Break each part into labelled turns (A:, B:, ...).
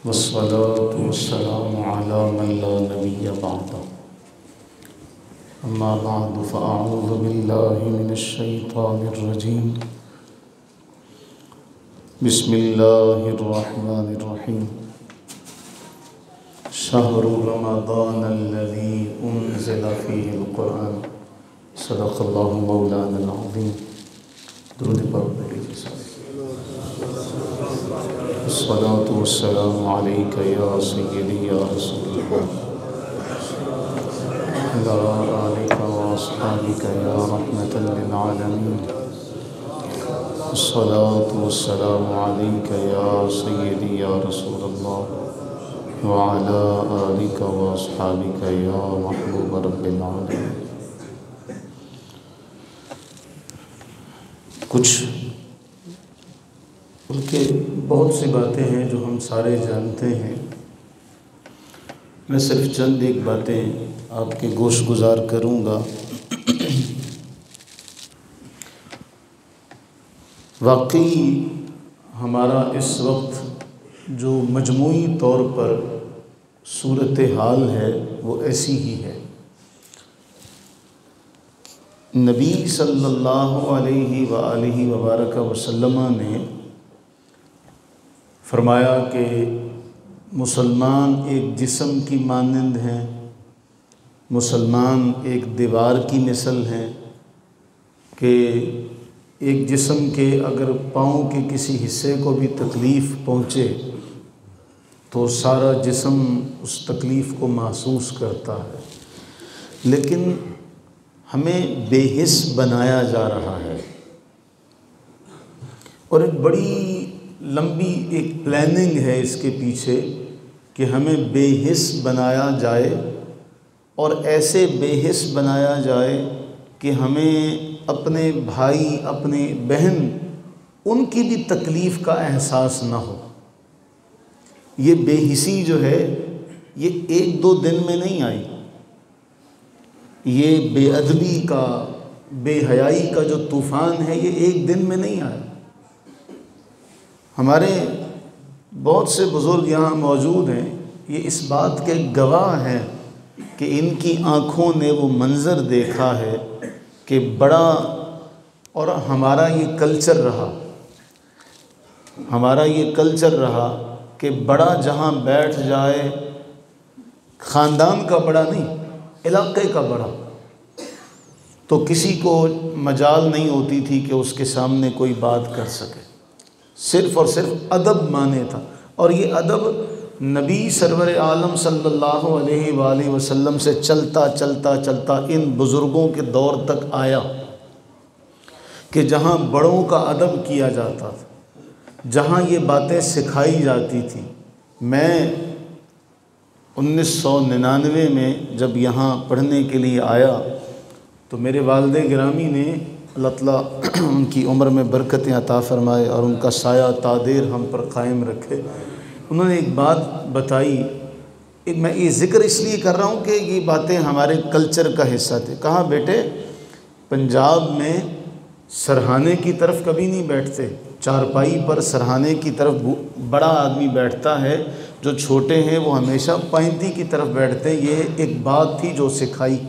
A: वस्सलातु वस्सलामु अला मन ला नबिय्य बअद। अम्मा बअद फ़अऊज़ु बिल्लाहि मिनश शैतानिर रजीम। बिस्मिल्लाहिर रहमानिर रहीम। शहरु रमज़ानल्लज़ी उन्ज़िला फ़ीहिल क़ुरआन। सदक़ल्लाहु मौलानल अज़ीम। दुरूद पाक पढ़ लीजिए सारे। अस्सलातु वस्सलामु अलैका या सय्यदी या रसूलल्लाह व आलिका व अस्हाबिका या रहमतल लिल आलमीन। अस्सलातु वस्सलामु अलैका या सय्यदी या रसूलल्लाह व अला आलिका व अस्हाबिका या महबूब रब्बिल आलमीन। कुछ उनके बहुत सी बातें हैं जो हम सारे जानते हैं। मैं सिर्फ चंद एक बातें आपके गोश गुजार करूँगा। वाकई हमारा इस वक्त जो मजमूई तौर पर सूरत हाल है वो ऐसी ही है। नबी सल्लल्लाहु अलैहि वबारक वसल्लम ने फरमाया कि मुसलमान एक जिस्म की मानंद हैं, मुसलमान एक दीवार की मिसल हैं कि एक जिस्म के अगर पाँव के किसी हिस्से को भी तकलीफ़ पहुँचे तो सारा जिस्म उस तकलीफ़ को महसूस करता है। लेकिन हमें बेहिस बनाया जा रहा है और एक बड़ी लंबी एक प्लानिंग है इसके पीछे कि हमें बेहिस बनाया जाए और ऐसे बेहिस बनाया जाए कि हमें अपने भाई अपने बहन उनकी भी तकलीफ़ का एहसास ना हो। ये बेहिसी जो है ये एक दो दिन में नहीं आई। ये बेअदबी का बेहयाई का जो तूफ़ान है ये एक दिन में नहीं आया। हमारे बहुत से बुज़ुर्ग यहाँ मौजूद हैं, ये इस बात के गवाह हैं कि इनकी आँखों ने वो मंज़र देखा है कि बड़ा, और हमारा ये कल्चर रहा कि बड़ा जहाँ बैठ जाए, ख़ानदान का बड़ा नहीं इलाक़े का बड़ा, तो किसी को मजाल नहीं होती थी कि उसके सामने कोई बात कर सके। सिर्फ़ और सिर्फ अदब माने था और ये अदब नबी सरवर आलम सल्लल्लाहु अलैहि वसल्लम से चलता चलता चलता इन बुज़ुर्गों के दौर तक आया कि जहाँ बड़ों का अदब किया जाता था, जहाँ ये बातें सिखाई जाती थी। मैं 1999 में जब यहाँ पढ़ने के लिए आया तो मेरे वालिद गिरामी ने अल्लाह ताला उनकी उम्र में बरकतें अता फ़रमाए और उनका साया तादेर हम पर कायम रखे। उन्होंने एक बात बताई, मैं ये ज़िक्र इसलिए कर रहा हूँ कि ये बातें हमारे कल्चर का हिस्सा थे। कहा बेटे पंजाब में सरहाने की तरफ कभी नहीं बैठते, चारपाई पर सरहाने की तरफ बड़ा आदमी बैठता है, जो छोटे हैं वो हमेशा पाइंती की तरफ बैठते हैं। ये एक बात थी जो सिखाई।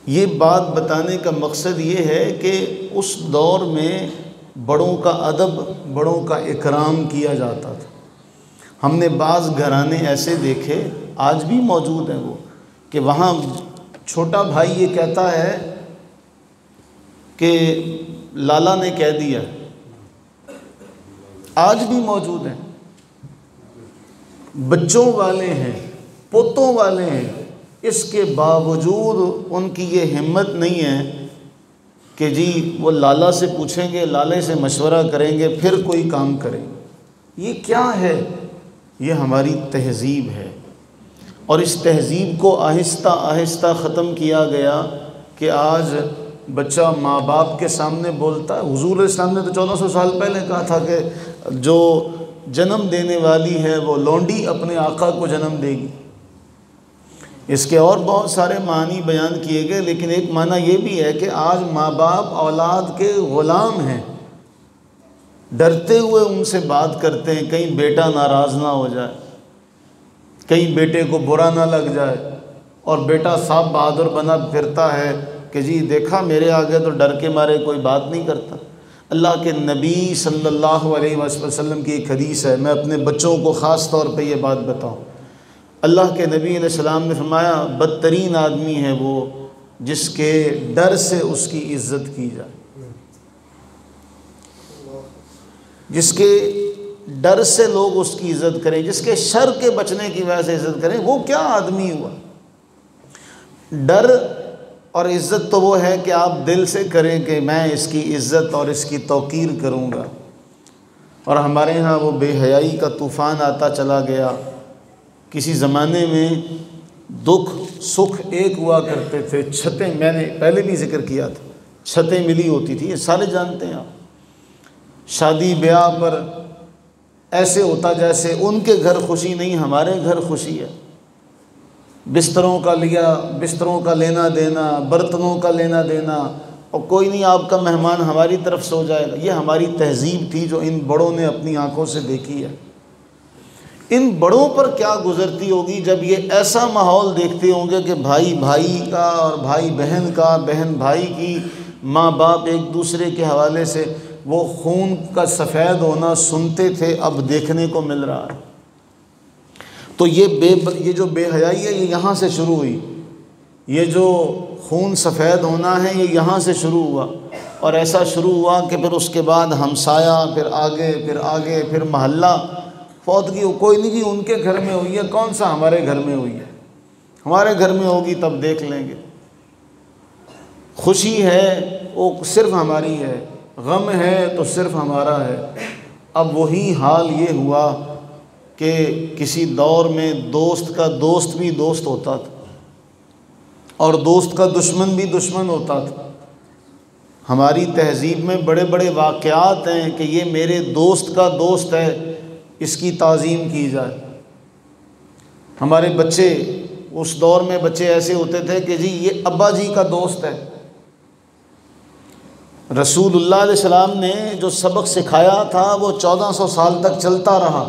A: ये बात बताने का मकसद ये है कि उस दौर में बड़ों का अदब, बड़ों का इकराम किया जाता था। हमने बाज़ घराने ऐसे देखे, आज भी मौजूद हैं वो, कि वहाँ छोटा भाई ये कहता है कि लाला ने कह दिया, आज भी मौजूद हैं। बच्चों वाले हैं, पोतों वाले हैं, इसके बावजूद उनकी ये हिम्मत नहीं है कि जी वो लाला से पूछेंगे, लाले से मशवरा करेंगे फिर कोई काम करेंगे। ये क्या है? ये हमारी तहज़ीब है और इस तहज़ीब को आहिस्ता आहिस्ता ख़त्म किया गया कि आज बच्चा माँ बाप के सामने बोलता है। हुज़ूर इस्लाम ने तो 1400 साल पहले कहा था कि जो जन्म देने वाली है वो लौंडी अपने आका को जन्म देगी। इसके और बहुत सारे मानी बयान किए गए, लेकिन एक माना ये भी है कि आज माँ बाप औलाद के ग़ुलाम हैं। डरते हुए उनसे बात करते हैं, कहीं बेटा नाराज़ ना हो जाए, कहीं बेटे को बुरा ना लग जाए। और बेटा साहब बहादुर बना फिरता है कि जी देखा मेरे आगे तो डर के मारे कोई बात नहीं करता। अल्लाह के नबी सल्लल्लाहु अलैहि वसल्लम की एक हदीस है, मैं अपने बच्चों को ख़ास तौर पे ये बात बताऊं। अल्लाह के नबी अलैहिस्सलाम ने फरमाया, बदतरीन आदमी है वो जिसके डर से उसकी इज़्ज़त की जाए, जिसके डर से लोग उसकी इज़्ज़त करें, जिसके शर के बचने की वजह से इज़्ज़त करें, वो क्या आदमी हुआ। डर और इज़्ज़त तो वो है कि आप दिल से करें कि मैं इसकी इज़्ज़त और इसकी तौक़ीर करूँगा। और हमारे यहाँ वो बेहयाई का तूफ़ान आता चला गया। किसी ज़माने में दुख सुख एक हुआ करते थे, छतें, मैंने पहले भी जिक्र किया था, छतें मिली होती थी, ये सारे जानते हैं आप। शादी ब्याह पर ऐसे होता जैसे उनके घर खुशी नहीं, हमारे घर खुशी है। बिस्तरों का लिया, बिस्तरों का लेना देना, बर्तनों का लेना देना, और कोई नहीं आपका मेहमान हमारी तरफ से हो जाएगा। ये हमारी तहज़ीब थी जो इन बड़ों ने अपनी आंखों से देखी है। इन बड़ों पर क्या गुज़रती होगी जब ये ऐसा माहौल देखते होंगे कि भाई भाई का और भाई बहन का, बहन भाई की, माँ बाप एक दूसरे के हवाले से वो खून का सफ़ेद होना सुनते थे, अब देखने को मिल रहा है। तो ये जो बेहयाई है ये यहाँ से शुरू हुई, ये जो खून सफ़ेद होना है ये यहाँ से शुरू हुआ। और ऐसा शुरू हुआ कि फिर उसके बाद हमसाया, फिर आगे, फिर आगे, फिर मोहल्ला। फौतगी कोई नहीं जी उनके घर में हुई है, कौन सा हमारे घर में हुई है, हमारे घर में होगी तब देख लेंगे। खुशी है वो सिर्फ़ हमारी है, गम है तो सिर्फ़ हमारा है। अब वही हाल ये हुआ कि किसी दौर में दोस्त का दोस्त भी दोस्त होता था और दोस्त का दुश्मन भी दुश्मन होता था। हमारी तहज़ीब में बड़े बड़े वाक़यात हैं कि ये मेरे दोस्त का दोस्त है, इसकी ताज़ीम की जाए। हमारे बच्चे, उस दौर में बच्चे ऐसे होते थे कि जी ये अब्बा जी का दोस्त है। रसूलुल्लाह अलैहि सलाम ने जो सबक सिखाया था वो 1400 साल तक चलता रहा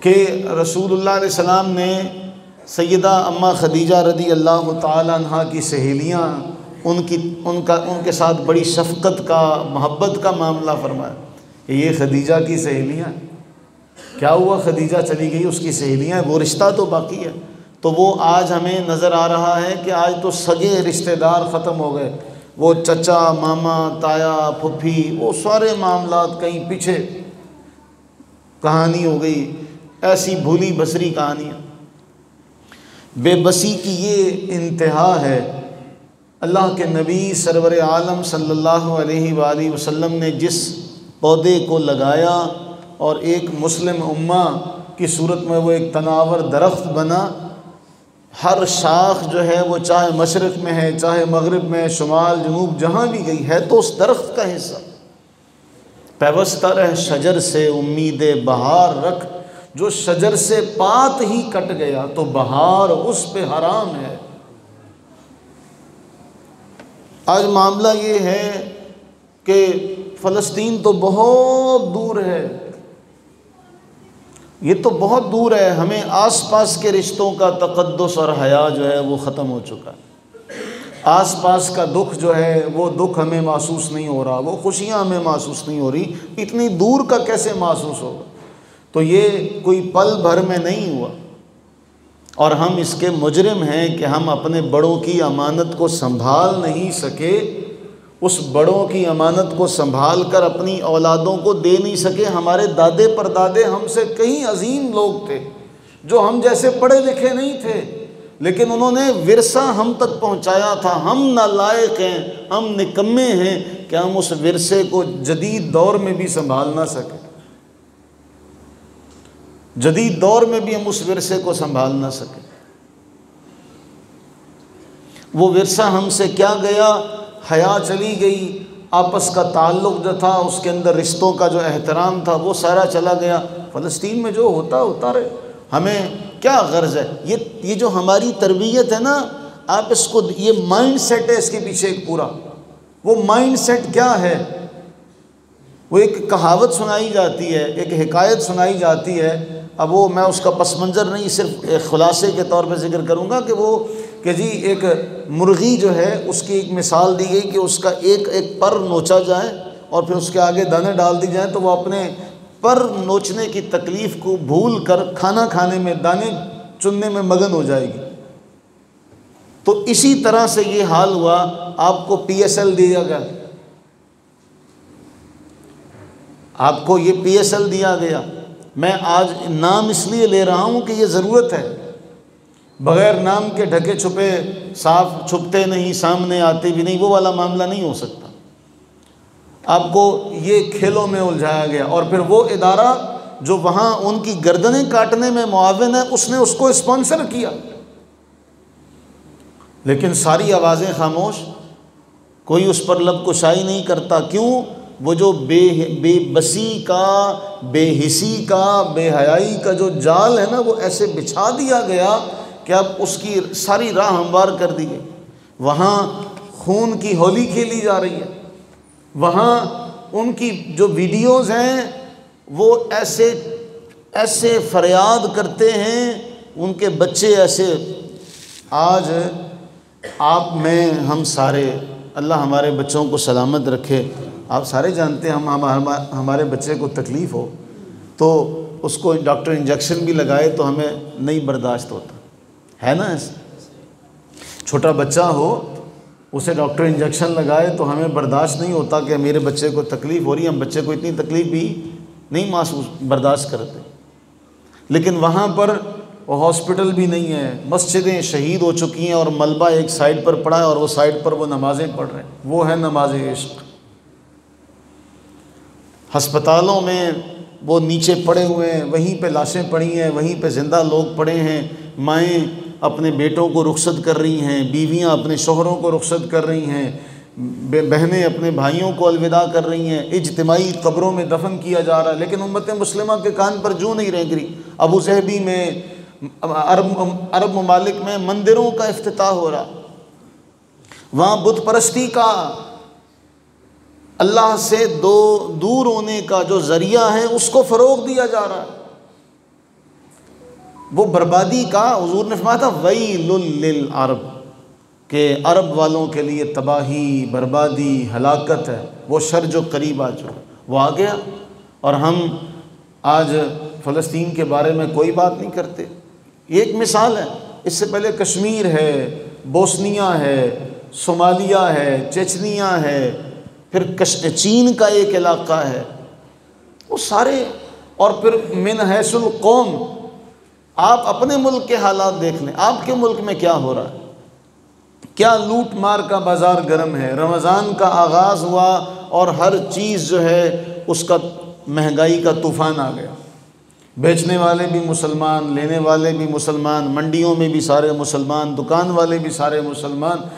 A: कि रसूलुल्लाह अलैहि सलाम ने सैयदा अम्मा खदीजा रदी अल्लाह ताला अन्हा की सहेलियाँ, उनके साथ बड़ी शफ़क़त का, मोहब्बत का मामला फरमाया। ये खदीजा की सहेलियाँ, क्या हुआ, खदीजा चली गई, उसकी सहेलियाँ, वो रिश्ता तो बाकी है। तो वो आज हमें नज़र आ रहा है कि आज तो सगे रिश्तेदार ख़त्म हो गए। वो चचा, मामा, ताया, फुफी, वो सारे मामलात कहीं पीछे कहानी हो गई। ऐसी भूली बसरी कहानियाँ, बेबसी की ये इंतहा है। अल्लाह के नबी सरवर आलम सल्लल्लाहु अलैहि वसल्लम ने जिस पौधे को लगाया और एक मुस्लिम उम्मा की सूरत में वो एक तनावर दरख्त बना, हर शाख जो है वो चाहे मशरक़ में है, चाहे मगरिब में, शुमाल जनूब जहाँ भी गई है तो उस दरख्त का हिस्सा। पैवस्ता रह शजर से उम्मीद बहार रख, जो शजर से पात ही कट गया तो बहार उस पे हराम है। आज मामला ये है कि फ़लस्तीन तो बहुत दूर है, ये तो बहुत दूर है, हमें आसपास के रिश्तों का तक़द्दुस और हया जो है वो ख़त्म हो चुका है। आसपास का दुख जो है वो दुख हमें महसूस नहीं हो रहा, वो खुशियाँ हमें महसूस नहीं हो रही, इतनी दूर का कैसे महसूस होगा। तो ये कोई पल भर में नहीं हुआ और हम इसके मुजरिम हैं कि हम अपने बड़ों की अमानत को संभाल नहीं सके, उस बड़ों की अमानत को संभाल कर अपनी औलादों को दे नहीं सके। हमारे दादे परदादे हमसे कहीं अजीम लोग थे जो हम जैसे पढ़े लिखे नहीं थे, लेकिन उन्होंने विरसा हम तक पहुंचाया था। हम नालायक हैं, हम निकम्मे हैं कि हम उस विरसे को जदीद दौर में भी संभाल ना सके, जदीद दौर में भी हम उस विरसे को संभाल ना सके। वो विरसा हमसे क्या गया, हया चली गई, आपस का ताल्लुक़ जो था उसके अंदर रिश्तों का जो एहतराम था वो सारा चला गया। फ़लस्तीन में जो होता रहे, हमें क्या गर्ज़ है। ये जो हमारी तरबियत है ना, आप इसको, ये माइंड सेट है इसके पीछे एक पूरा। वो माइंड सेट क्या है वो एक कहावत सुनाई जाती है, एक हिकायत सुनाई जाती है। अब वो मैं उसका पस मंज़र नहीं, सिर्फ एक ख़ुलासे के तौर पे ज़िक्र करूँगा कि वो कि जी एक मुर्गी जो है उसकी एक मिसाल दी गई कि उसका एक एक पर नोचा जाए और फिर उसके आगे दाने डाल दी जाए तो वो अपने पर नोचने की तकलीफ़ को भूल कर खाना खाने में, दाने चुनने में मगन हो जाएगी। तो इसी तरह से ये हाल हुआ। आपको PSL दिया गया, आपको ये PSL दिया गया। मैं आज नाम इसलिए ले रहा हूँ कि ये ज़रूरत है। बग़ैर नाम के ढके छुपे, साफ छुपते नहीं सामने आते भी नहीं, वो वाला मामला नहीं हो सकता। आपको ये खेलों में उलझाया गया और फिर वो इदारा जो वहाँ उनकी गर्दनें काटने में मुआविन है, उसने उसको स्पॉन्सर किया। लेकिन सारी आवाज़ें खामोश, कोई उस पर लब कुशाई नहीं करता। क्यों? वो जो बेबसी का, बेहिसी का, बेहयाई का जो जाल है ना, वो ऐसे बिछा दिया गया कि अब उसकी सारी राह हमवार कर दी गई। वहाँ खून की होली खेली जा रही है। वहाँ उनकी जो वीडियोज़ हैं वो ऐसे ऐसे फरियाद करते हैं, उनके बच्चे ऐसे। आज आप, मैं, हम सारे, अल्लाह हमारे बच्चों को सलामत रखे। आप सारे जानते हैं हमारे बच्चे को तकलीफ़ हो तो उसको डॉक्टर इंजेक्शन भी लगाए तो हमें नहीं बर्दाश्त होता है ना। ऐसे छोटा बच्चा हो, उसे डॉक्टर इंजेक्शन लगाए तो हमें बर्दाश्त नहीं होता कि मेरे बच्चे को तकलीफ़ हो रही है। हम बच्चे को इतनी तकलीफ़ भी नहीं बर्दाश्त करते। लेकिन वहाँ पर वो हॉस्पिटल भी नहीं है, मस्जिदें शहीद हो चुकी हैं और मलबा एक साइड पर पड़ा है और वो साइड पर वो नमाज़ें पढ़ रहे हैं। वो है नमाज इश्क। हस्पतालों में वो नीचे पड़े हुए हैं, वहीं पे लाशें पड़ी हैं, वहीं पे ज़िंदा लोग पड़े हैं। माएँ अपने बेटों को रुखसत कर रही हैं, बीवियाँ अपने शोहरों को रुखसत कर रही हैं, बहनें अपने भाइयों को अलविदा कर रही हैं। इज्तिमाई कब्रों में दफन किया जा रहा है। लेकिन उम्मत मुस्लिमा के कान पर जूं नहीं रेंग। अबू ज़हबी में, अरब ममालिक में मंदिरों का इफ्तिताह हो रहा। वहाँ बुत परस्ती का, अल्लाह से दूर होने का जो ज़रिया है उसको फ़रोग़ दिया जा रहा है। वो बर्बादी का, हुज़ूर ने फरमाया था वैलुल लिल अरब, के अरब वालों के लिए तबाही, बर्बादी, हलाकत है। वो शर जो करीब आ चुका वो आ गया। और हम आज फ़लस्तीन के बारे में कोई बात नहीं करते। एक मिसाल है, इससे पहले कश्मीर है, बोस्निया है, सोमालिया है, चेचनिया है, फिर चीन का एक इलाका है, वो सारे। और फिर मिन हैसुल कौम, आप अपने मुल्क के हालात देख लें। आपके मुल्क में क्या हो रहा है? क्या लूट मार का बाज़ार गर्म है। रमज़ान का आगाज़ हुआ और हर चीज़ जो है उसका महंगाई का तूफ़ान आ गया। बेचने वाले भी मुसलमान, लेने वाले भी मुसलमान, मंडियों में भी सारे मुसलमान, दुकान वाले भी सारे मुसलमान।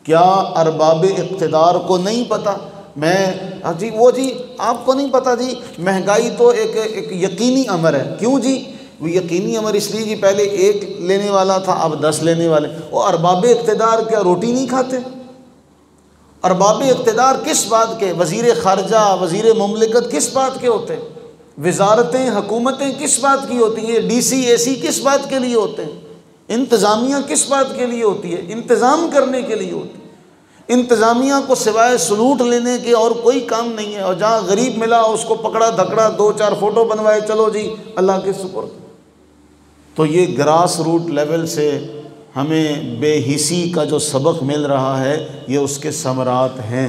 A: क्या अरबाब इक़्तिदार को नहीं पता? मैं जी वो जी आपको नहीं पता जी, महंगाई तो एक यकीनी अमर है। क्यों जी? वो यकीनी अमर इसलिए जी, पहले एक लेने वाला था, अब 10 लेने वाले। वो अरबाब इक़्तिदार क्या रोटी नहीं खाते? अरबाब इक़्तिदार किस बात के? वज़ीर ख़ारजा, वज़ीर मुमलिकत किस बात के होते हैं? वज़ारतें, हुकूमतें किस बात की होती हैं? DC AC किस बात के लिए होते हैं? इंतज़ामिया किस बात के लिए होती है? इंतज़ाम करने के लिए होती है। इंतज़ामिया को सिवाय सलूट लेने के और कोई काम नहीं है। और जहाँ गरीब मिला उसको पकड़ा धकड़ा, 2-4 फ़ोटो बनवाए, चलो जी अल्लाह के सुपुर्द। तो ये ग्रास रूट लेवल से हमें बेहिसी का जो सबक मिल रहा है, ये उसके समरात हैं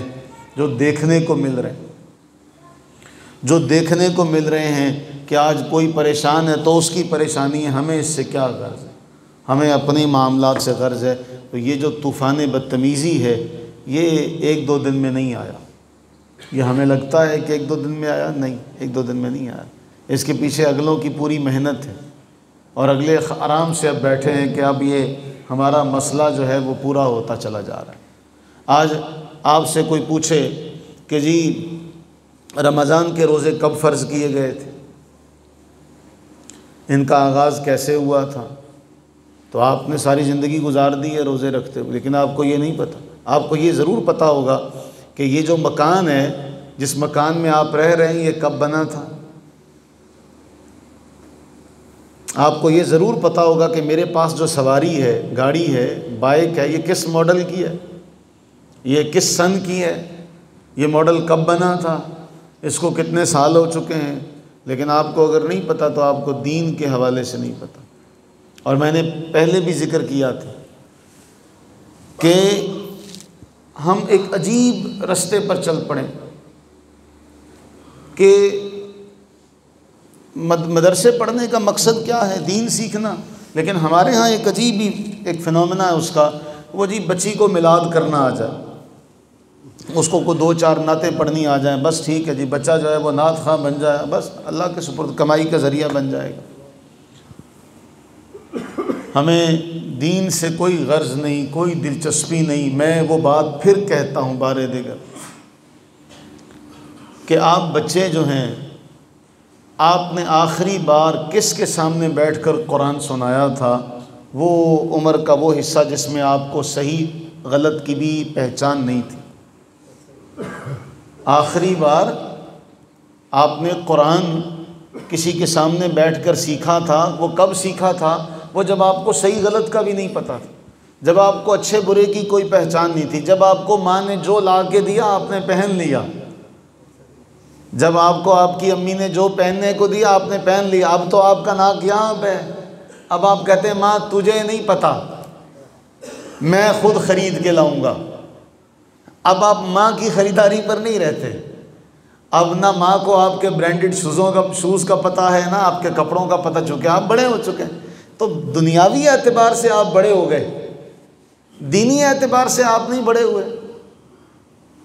A: जो देखने को मिल रहे हैं। जो देखने को मिल रहे हैं कि आज कोई परेशान है तो उसकी परेशानी है, हमें इससे क्या गर्ज है? हमें अपने मामलात से गर्ज है। तो ये जो तूफ़ान बदतमीज़ी है, ये 1-2 दिन में नहीं आया। ये हमें लगता है कि 1-2 दिन में आया, नहीं, 1-2 दिन में नहीं आया। इसके पीछे अगलों की पूरी मेहनत है और अगले आराम से अब बैठे हैं कि अब ये हमारा मसला जो है वो पूरा होता चला जा रहा है। आज आपसे कोई पूछे कि जी रमज़ान के रोज़े कब फ़र्ज़ किए गए थे, इनका आगाज़ कैसे हुआ था, तो आपने सारी ज़िंदगी गुजार दी है रोज़े रखते हुए, लेकिन आपको ये नहीं पता। आपको ये ज़रूर पता होगा कि ये जो मकान है जिस मकान में आप रह रहे हैं ये कब बना था? आपको ये ज़रूर पता होगा कि मेरे पास जो सवारी है, गाड़ी है, बाइक है, ये किस मॉडल की है, ये किस सन की है, ये मॉडल कब बना था, इसको कितने साल हो चुके हैं। लेकिन आपको अगर नहीं पता तो आपको दीन के हवाले से नहीं पता। और मैंने पहले भी ज़िक्र किया था कि हम एक अजीब रास्ते पर चल पड़े कि मदरसे पढ़ने का मकसद क्या है? दीन सीखना। लेकिन हमारे यहाँ एक अजीब ही एक फिनोमेना है उसका, वो जी बच्ची को मिलाद करना आ जाए, उसको को 2-4 नातें पढ़नी आ जाए, बस ठीक है जी, बच्चा जो है वो नात ख़ां बन जाए, बस अल्लाह के सुपुर्द कमाई का ज़रिया बन जाएगा। हमें दीन से कोई गर्ज नहीं, कोई दिलचस्पी नहीं। मैं वो बात फिर कहता हूँ बारे दिगर कि आप बच्चे जो हैं, आपने आखिरी बार किसके सामने बैठकर कुरान सुनाया था? वो उम्र का वो हिस्सा जिसमें आपको सही गलत की भी पहचान नहीं थी। आखिरी बार आपने कुरान किसी के सामने बैठकर सीखा था, वो कब सीखा था? वो जब आपको सही गलत का भी नहीं पता था, जब आपको अच्छे बुरे की कोई पहचान नहीं थी, जब आपको माँ ने जो ला के दिया आपने पहन लिया, जब आपको आपकी अम्मी ने जो पहनने को दिया आपने पहन लिया। अब तो आपका नाक यहाँ पे है, अब आप कहते हैं माँ तुझे नहीं पता, मैं खुद ख़रीद के लाऊंगा। अब आप माँ की ख़रीदारी पर नहीं रहते। अब ना माँ को आपके ब्रांडेड शूज़ का पता है, ना आपके कपड़ों का पता, चुके आप बड़े हो चुके हैं। तो दुनियावी एतबार से आप बड़े हो गए, दीनी एतबार से आप नहीं बड़े हुए।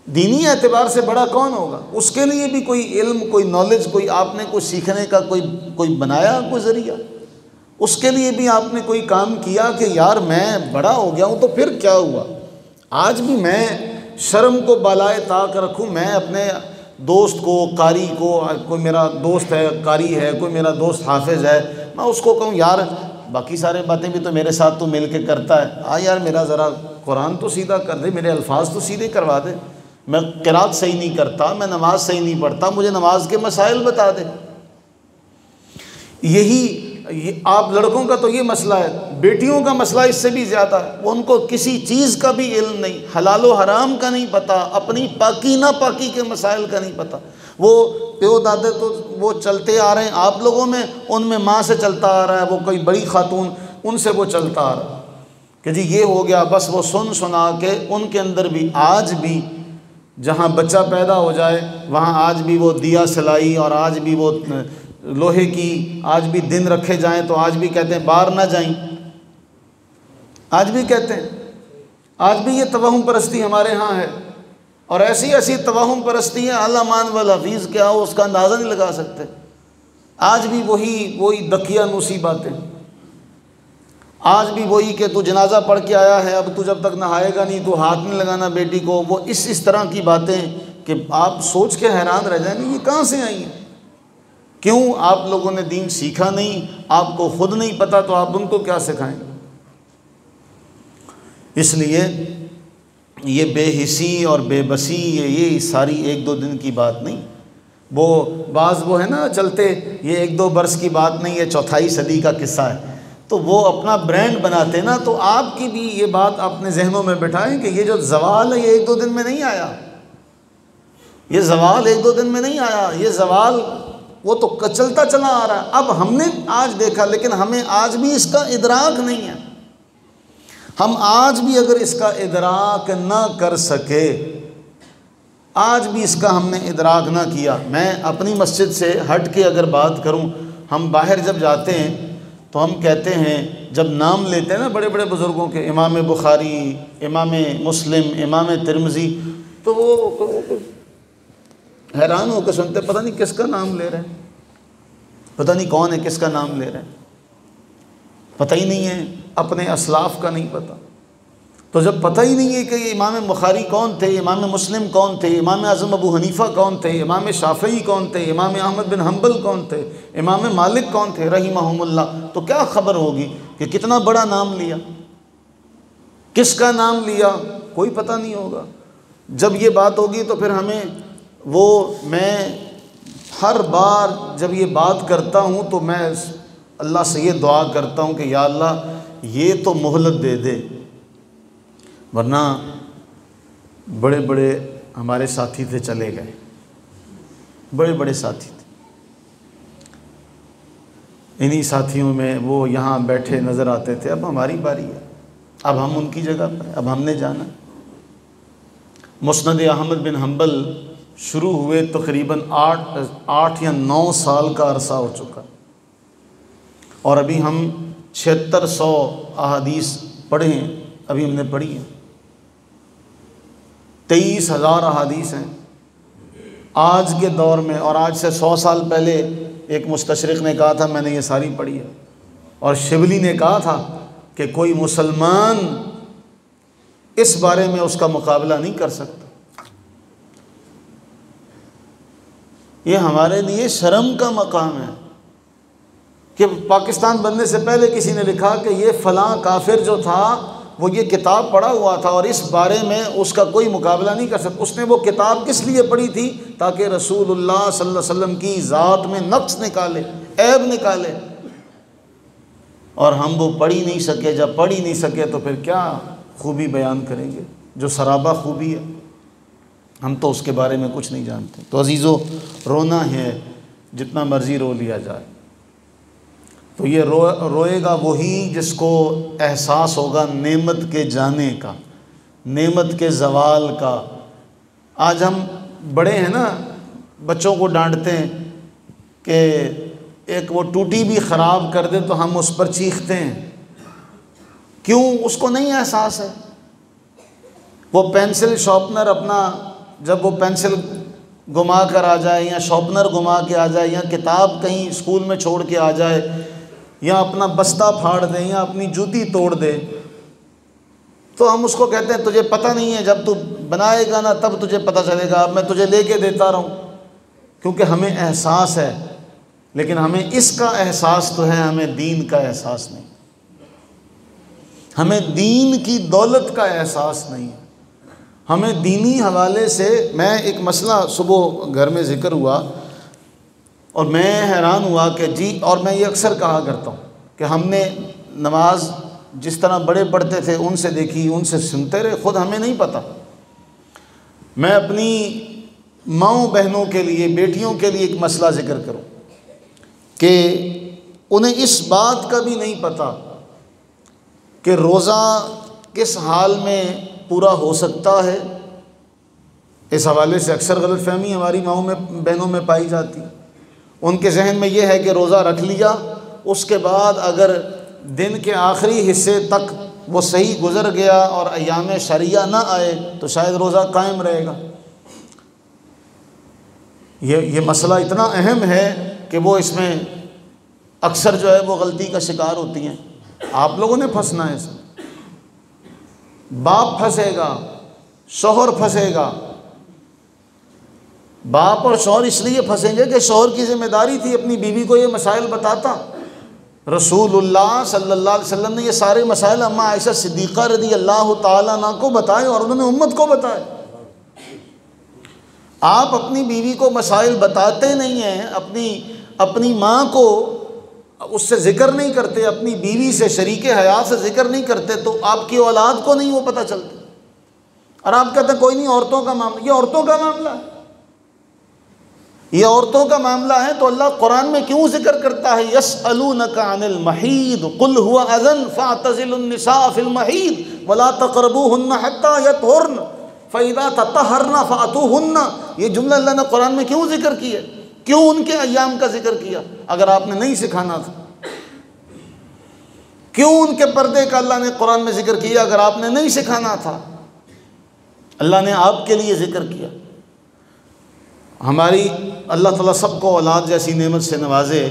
A: दीनी एतबार से बड़ा कौन होगा? उसके लिए भी कोई इल्म, कोई नॉलेज, कोई आपने कुछ सीखने का कोई बनाया कोई ज़रिया, उसके लिए भी आपने कोई काम किया कि यार मैं बड़ा हो गया हूँ तो फिर क्या हुआ, आज भी मैं शर्म को बालाए ताक रखूँ। मैं अपने दोस्त को, कारी को, कोई मेरा दोस्त है कारी है, कोई मेरा दोस्त हाफिज़ है, मैं उसको कहूँ यार बाकी सारे बातें भी तो मेरे साथ तो मिल के करता है, आ यार मेरा ज़रा कुरान तो सीधा कर दे, मेरे अल्फाज तो सीधे करवा दे, मैं क़िरात सही नहीं करता, मैं नमाज सही नहीं पढ़ता, मुझे नमाज के मसाइल बता दे। ये आप लड़कों का तो ये मसला है, बेटियों का मसला इससे भी ज़्यादा है। वो उनको किसी चीज़ का भी इल्म नहीं, हलाल व हराम का नहीं पता, अपनी पाकी ना पाकी के मसाइल का नहीं पता। वो प्यो दादे तो वो चलते आ रहे हैं आप लोगों में, उनमें माँ से चलता आ रहा है, वो कोई बड़ी खातून उनसे वो चलता आ रहा है कि जी ये हो गया। बस वो सुन सुना के उनके अंदर भी आज भी जहाँ बच्चा पैदा हो जाए वहाँ आज भी वो दिया सलाई, और आज भी वो लोहे की आज भी दिन रखे जाएं तो आज भी कहते हैं बाहर ना जाएं, आज भी कहते हैं। आज भी ये तवहुम परस्ती हमारे यहाँ है, और ऐसी ऐसी तवहुम परस्ती है अल्लाह मान वल हफीज़ क्या हो उसका अंदाज़ा नहीं लगा सकते। आज भी वही दकियानूसी बातें, आज भी वही कि तू जनाजा पढ़ के आया है, अब तू जब तक नहाएगा नहीं तो हाथ नहीं लगाना बेटी को, वो इस तरह की बातें कि आप सोच के हैरान रह जाएंगे ये कहाँ से आई हैं। क्यों? आप लोगों ने दीन सीखा नहीं, आपको खुद नहीं पता, तो आप उनको क्या सिखाएंगे। इसलिए ये बेहिसी और बेबसी ये सारी 1-2 दिन की बात नहीं। वो है ना चलते, ये 1-2 बरस की बात नहीं है, 4थी सदी का किस्सा है। तो वो अपना ब्रांड बनाते ना, तो आपकी भी ये बात अपने जहनों में बिठाएं कि ये जो जवाल है ये 1-2 दिन में नहीं आया, ये जवाल 1-2 दिन में नहीं आया, ये जवाल वो तो चलता चला आ रहा है। अब हमने आज देखा, लेकिन हमें आज भी इसका इदराक नहीं है। हम आज भी अगर इसका इदराक ना कर सके, आज भी इसका हमने इदराक ना किया। मैं अपनी मस्जिद से हट के अगर बात करूं, हम बाहर जब जाते हैं तो हम कहते हैं, जब नाम लेते हैं ना बड़े बड़े बुज़ुर्गों के, इमाम बुखारी, इमाम मुस्लिम, इमाम तिरमिज़ी, तो वो हैरान होकर सुनते, पता नहीं किसका नाम ले रहे हैं, पता नहीं कौन है, किसका नाम ले रहे हैं, पता ही नहीं है, अपने असलाफ़ का नहीं पता। तो जब पता ही नहीं है कि इमाम बुखारी कौन थे, इमाम मुस्लिम कौन थे, इमाम आज़म अबू हनीफ़ा कौन थे, इमाम शाफ़ई कौन थे, इमाम अहमद बिन हम्बल कौन थे, इमाम मालिक कौन थे रहिमहुमुल्लाह, तो क्या ख़बर होगी कि कितना बड़ा नाम लिया, किसका नाम लिया, कोई पता नहीं होगा। जब ये बात होगी तो फिर हमें वो मैं हर बार जब ये बात करता हूँ तो मैं अल्लाह से ये दुआ करता हूँ कि या अल्लाह ये तो मोहलत दे दे, वरना बड़े बड़े हमारे साथी थे चले गए, बड़े बड़े साथी थे। इन्हीं साथियों में वो यहाँ बैठे नज़र आते थे। अब हमारी बारी है, अब हम उनकी जगह पर, अब हमने जाना। मुस्नद अहमद बिन हम्बल शुरू हुए तकरीबन 8 या 9 साल का अरसा हो चुका, और अभी हम 7600 अहादीस पढ़े हैं, अभी हमने पढ़ी है। 23,000 अहादीस हैं आज के दौर में, और आज से 100 साल पहले एक मुस्तशरिक ने कहा था मैंने ये सारी पढ़ी है, और शिबली ने कहा था कि कोई मुसलमान इस बारे में उसका मुकाबला नहीं कर सकता। ये हमारे लिए शर्म का मकाम है कि पाकिस्तान बनने से पहले किसी ने लिखा कि ये फ़लाँ काफिर जो था वो ये किताब पढ़ा हुआ था और इस बारे में उसका कोई मुकाबला नहीं कर सकता। उसने वो किताब किस लिए पढ़ी थी? ताकि रसूलुल्लाह सल्लल्लाहु अलैहि वसल्लम की ज़ात में नक्स निकाले, ऐब निकाले, और हम वो पढ़ ही नहीं सके। जब पढ़ ही नहीं सके तो फिर क्या खूबी बयान करेंगे? जो सराबा खूबी है, हम तो उसके बारे में कुछ नहीं जानते। तो अजीज़ों, रोना है, जितना मर्ज़ी रो लिया जाए, तो ये रोएगा वही जिसको एहसास होगा नेमत के जाने का, नेमत के ज़वाल का। आज हम बड़े हैं ना, बच्चों को डांटते हैं कि एक वो टूटी भी ख़राब कर दे तो हम उस पर चीखते हैं। क्यों? उसको नहीं एहसास है। वो पेंसिल शार्पनर अपना, जब वो पेंसिल घुमा कर आ जाए या शार्पनर घुमा के आ जाए या किताब कहीं स्कूल में छोड़ के आ जाए या अपना बस्ता फाड़ दे या अपनी जूती तोड़ दे, तो हम उसको कहते हैं तुझे पता नहीं है, जब तू बनाएगा ना तब तुझे पता चलेगा, अब मैं तुझे लेके देता रहूं। क्योंकि हमें एहसास है, लेकिन हमें इसका एहसास तो है, हमें दीन का एहसास नहीं, हमें दीन की दौलत का एहसास नहीं है। हमें दीनी हवाले से, मैं एक मसला सुबह घर में ज़िक्र हुआ और मैं हैरान हुआ कि जी, और मैं ये अक्सर कहा करता हूँ कि हमने नमाज जिस तरह बड़े पढ़ते थे उनसे देखी, उनसे सुनते रहे, ख़ुद हमें नहीं पता। मैं अपनी माँओं बहनों के लिए, बेटियों के लिए एक मसला ज़िक्र करूँ कि उन्हें इस बात का भी नहीं पता कि रोज़ा किस हाल में पूरा हो सकता है। इस हवाले से अक्सर गलतफहमी हमारी माँओं में, बहनों में पाई जाती। उनके जहन में यह है कि रोज़ा रख लिया, उसके बाद अगर दिन के आखिरी हिस्से तक वो सही गुज़र गया और अय्याम शरिया ना आए तो शायद रोज़ा कायम रहेगा। ये मसला इतना अहम है कि वो इसमें अक्सर जो है वो गलती का शिकार होती हैं। आप लोगों ने फंसना है इसमें। बाप फंसेगा, शौहर फंसेगा। बाप और शौहर इसलिए फंसेंगे कि शौहर की जिम्मेदारी थी अपनी बीवी को ये मसाइल बताता। रसूलुल्लाह सल्लल्लाहु अलैहि वसल्लम ने ये सारे मसाइल अम्मा आयशा सिद्दीक़ा रज़ी अल्लाह ताला अन्हा को बताए और उन्होंने उम्मत को बताए। आप अपनी बीवी को मसाइल बताते नहीं हैं, अपनी माँ को उससे ज़िक्र नहीं करते, अपनी बीवी से, शरीके हयात से ज़िक्र नहीं करते, तो आपकी औलाद को नहीं वो पता चलता। और आप कहते हैं कोई नहीं, औरतों का मामला। ये औरतों का मामला है, ये औरतों का मामला है। तो अल्लाह कुरान में क्यों जिक्र करता है? यसअलूनका अनिल महीद कुल हुवा अज़न फ़अतज़िलुन निसा फ़िल महीद वला तक़रबूहुन्ना हत्ता यतहुर्न फ़इज़ा ततहरना फ़अतूहुन्ना। ये जुमला अल्लाह ने कुरान में क्यों जिक्र किया? क्यों उनके अय्याम का जिक्र किया? अगर आपने नहीं सिखाना था। क्यों उनके पर्दे का अल्लाह ने कुरान में जिक्र किया? अगर आपने नहीं सिखाना था। अल्लाह ने आपके लिए जिक्र किया। हमारी अल्लाह ताला सबको औलाद जैसी नेमत से नवाजे।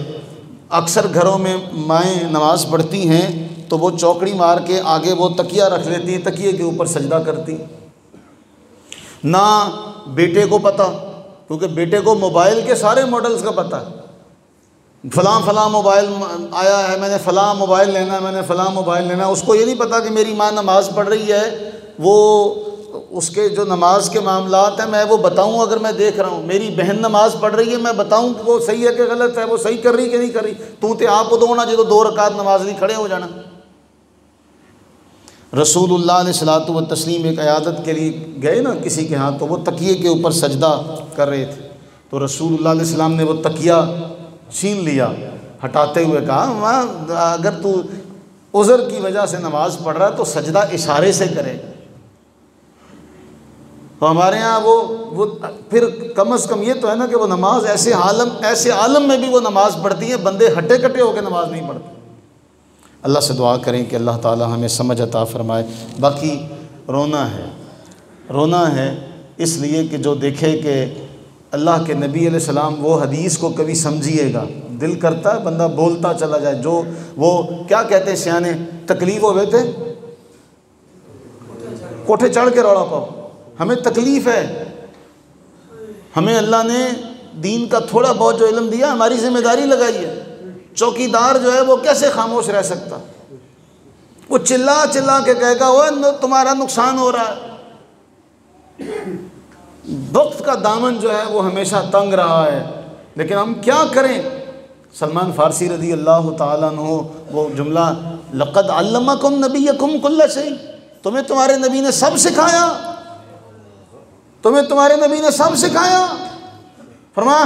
A: अक्सर घरों में माएँ नमाज़ पढ़ती हैं तो वो चौकड़ी मार के आगे वो तकिया रख लेती हैं, तकिए के ऊपर सजदा करती। ना बेटे को पता, क्योंकि बेटे को मोबाइल के सारे मॉडल्स का पता है। फ़लाँ मोबाइल आया है, मैंने फ़लाँ मोबाइल लेना है, मैंने फ़लाँ मोबाइल लेना है। उसको ये नहीं पता कि मेरी माँ नमाज़ पढ़ रही है, वो उसके जो नमाज के मामलात हैं मैं वो बताऊं, अगर मैं देख रहा हूँ मेरी बहन नमाज पढ़ रही है मैं बताऊं कि वो सही है कि गलत है, वो सही कर रही कि नहीं कर रही। तू तो आप उदोना जो 2 रकात नमाज नहीं खड़े हो जाना। रसूलुल्लाह अलैहिस्सलातु व तस्लीम एक अयादत के लिए गए ना किसी के यहाँ, तो वो तकिए के ऊपर सजदा कर रहे थे, तो रसूलुल्लाह अलैहिस्सलाम ने वो तकिया छीन लिया, हटाते हुए कहा वहाँ अगर तू उज़र की वजह से नमाज पढ़ रहा है तो सजदा इशारे से करे। तो हमारे यहाँ वो फिर कम अज़ कम ये तो है ना कि वो नमाज ऐसे आलम में भी वो नमाज पढ़ती है, बंदे हटे कटे होकर नमाज नहीं पढ़ते। अल्लाह से दुआ करें कि अल्लाह ताला हमें समझ अता फरमाए। बाकी रोना है इसलिए कि जो देखे कि अल्लाह के नबी अलैहिस्सलाम वो हदीस को कभी समझिएगा, दिल करता है बंदा बोलता चला जाए। जो वो क्या कहते हैं सियाने, तकलीफ़ हो गए थे कोठे चढ़ के रौला पाओ। हमें तकलीफ़ है, हमें अल्लाह ने दीन का थोड़ा बहुत जो इल्म दिया हमारी ज़िम्मेदारी लगाई है। चौकीदार जो है वो कैसे खामोश रह सकता, वो चिल्ला चिल्ला के कहेगा वो तुम्हारा नुकसान हो रहा है। वक्त का दामन जो है वो हमेशा तंग रहा है, लेकिन हम क्या करें। सलमान फ़ारसी रज़ी अल्लाह ताला अन्हु वो जुमला, लक़द अल्लमकुम नबिय्युकुम कुल्ल शै, तुम्हें तुम्हारे नबी ने सब सिखाया, तुम्हें तुम्हारे नबी ने सब सिखाया। फरमाया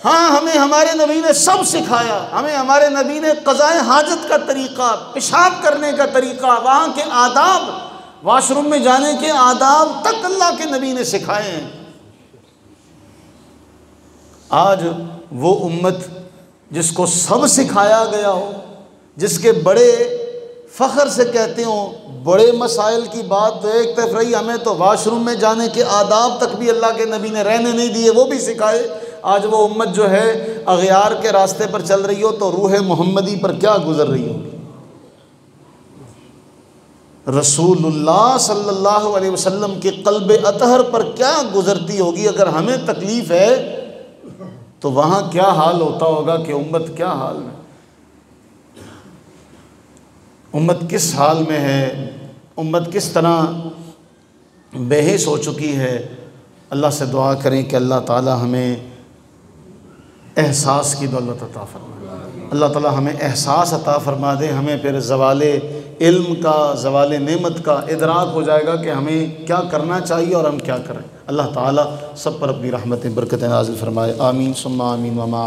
A: हाँ हमें हमारे नबी ने सब सिखाया। हमें हमारे नबी ने क़ज़ाए हाजत का तरीक़ा, पेशाब करने का तरीक़ा, वहाँ के आदाब, वाशरूम में जाने के आदाब तक अल्लाह के नबी ने सिखाए हैं। आज वो उम्मत जिसको सब सिखाया गया हो, जिसके बड़े फ़ख्र से कहते हो बड़े मसाइल की बात तो एक तरफ रही, हमें तो वाशरूम में जाने के आदाब तक भी अल्लाह के नबी ने रहने नहीं दिए, वो भी सिखाए। आज वो उम्मत जो है अग़यार के रास्ते पर चल रही हो तो रूह मोहम्मदी पर क्या गुज़र रही होगी। रसूलुल्लाह सल्लल्लाहु अलैहि वसल्लम के क़ल्ब अतहर पर क्या गुज़रती होगी। अगर हमें तकलीफ़ है तो वहाँ क्या हाल होता होगा कि उम्मत क्या हाल में, उम्मत किस हाल में है, उम्मत किस तरह बेहिस हो चुकी है। अल्लाह से दुआ करें कि अल्लाह ताला हमें एहसास की दौलत अता फरमाए, अल्लाह ताला हमें एहसास अता फरमा दे। हमें फिर ज़वाले इल्म का, ज़वाले नेमत का इदराक हो जाएगा कि हमें क्या करना चाहिए और हम क्या करें। अल्लाह ताला सब पर अपनी रहमतें बरकतें नाज़िल फरमाए। आमीन सुम्मा आमीन वमा।